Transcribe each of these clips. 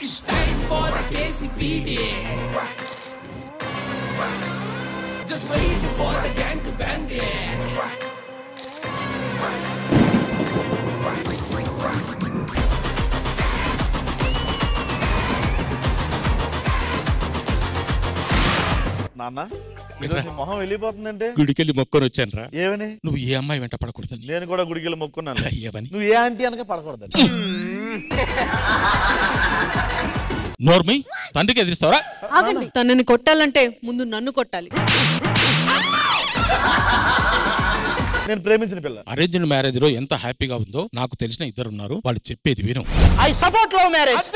It's time for a KCPD. Just wait for the gang to bang it. నాన్న మొహం వెళ్ళిపోతుందంటే గుడికెళ్ళి మొక్కొని వచ్చాను రా. ఏమని? నువ్వు ఏ అమ్మాయి వెంట పడకూడదు. నేను కూడా గుడికెళ్ళి మొక్కున్నాను. నువ్వు ఏ ఆంటీ అనక పడకూడదు. నోర్మి తండ్రికి ఎదిరిస్తావరా? ఆగండి. తనని కొట్టాలంటే ముందు నన్ను కొట్టాలి. నేను ప్రేమించిన పిల్ల. అరేంజ్డ్ మ్యారేజ్ లో ఎంత హ్యాపీగా ఉందో నాకు తెలిసిన ఇద్దరు ఉన్నారు, వాళ్ళు చెప్పేది విను. I support love marriage.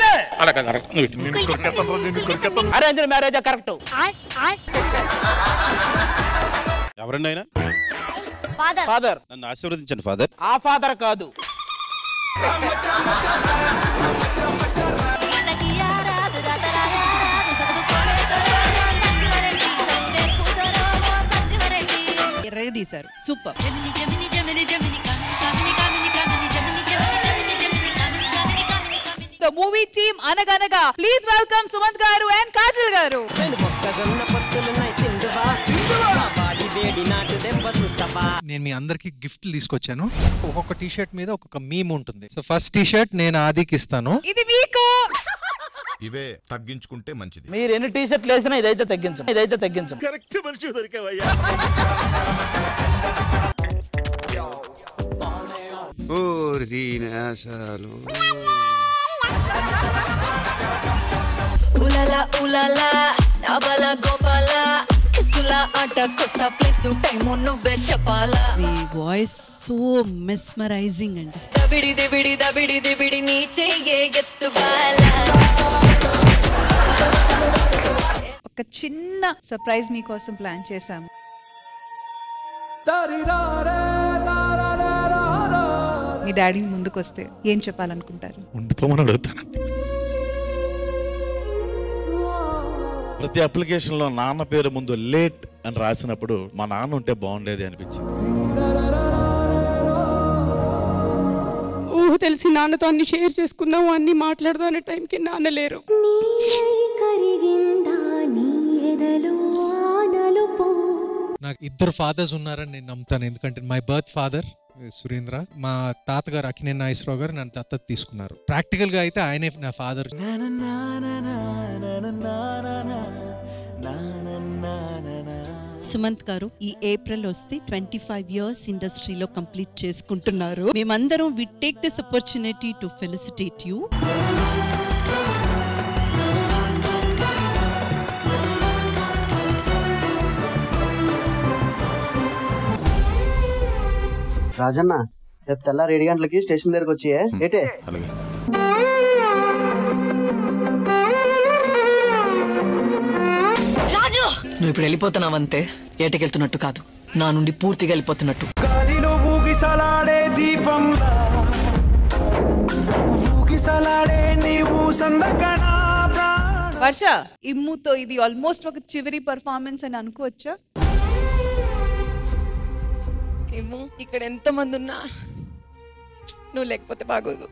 Arranged marriage correct. ఎవరండి ఆయన? ఫాదర్. నన్ను ఆశీర్వదించండి ఫాదర్. ఆ ఫాదర్ కాదు. తీశారు. సూపర్. The movie team అనగనగా ప్లీజ్ వెల్కమ్ సుమంత్ గారు అండ్ కాజల్ గారు. నేను మీ అందరికి గిఫ్ట్ తీసుకొచ్చాను. ఒక్కొక్క టీ షర్ట్ మీద ఒక్కొక్క మీమ్ ఉంటుంది. సో ఫస్ట్ టీ షర్ట్ నేను ఆదికి ఇస్తాను. ఇది మీకు. ఇవే తగ్గించుకుంటే మంచిది. మీరు ఎన్ని టీ షర్ట్లు వేసినా ఇదైతే తగ్గించం. కరెక్ట్ మనిషి దొరికావయ్యా. ఉలలా ఉలలా నబల గోపాల కిసులా ఆట కోస్తా ప్లేస్ టైం నువ్వే చెప్పాలా. మీ వాయిస్ సో మెస్మరైజింగ్ అండి. దబిడి దిబిడి దబిడి దిబిడి నీ చెయ్యే ఎత్తుబాలా. ఒక చిన్న సర్ప్రైజ్ మీకోసం ప్లాన్ చేశాము. మీ డాడీ ముందుకు వస్తే ఏం చెప్పాలనుకుంటారు? ఉండిపోమని అడుగుతానండి. ప్రతి అప్లికేషన్ లో నాన్న పేరు ముందు లేట్ అని రాసినప్పుడు మా నాన్న ఉంటే బాగుండేది అనిపించింది. ఊహ తెలిసి నాన్నతో అన్ని షేర్ చేసుకుందాం, అన్ని మాట్లాడదాం అనే టైంకి నాన్న లేరు. నాకు ఇద్దరు ఫాదర్స్ ఉన్నారని నేను నమ్ముతాను. ఎందుకంటే మై బర్త్ ఫాదర్ సురేంద్ర, మా తాతగారు అక్కినేని నాగేశ్వరరావు గారు నన్ను దత్తత తీసుకున్నారు. ప్రాక్టికల్ గా అయితే ఆయనే నా ఫాదర్. సుమంత్ గారు ఈ ఏప్రిల్ వస్తే 25 years ఇండస్ట్రీలో కంప్లీట్ చేసుకుంటున్నారు. మేమందరం we take this opportunity to felicitate you. Rajanna రేపు తెల్లారి 7 గంటలకి స్టేషన్ దగ్గరకు వచ్చి ఏటే. నువ్వు ఇప్పుడు వెళ్ళిపోతున్నావంతే, ఏటకెళ్తున్నట్టు కాదు, నా నుండి పూర్తిగా వెళ్ళిపోతున్నట్టు. వర్ష, ఇమ్ముతో ఇది ఆల్మోస్ట్ ఒక చివరి పర్ఫార్మెన్స్ అని అనుకోవచ్చా? ఏమో ఇక్కడ ఎంత మంది ఉన్నా నువ్వు లేకపోతే బాగోదు.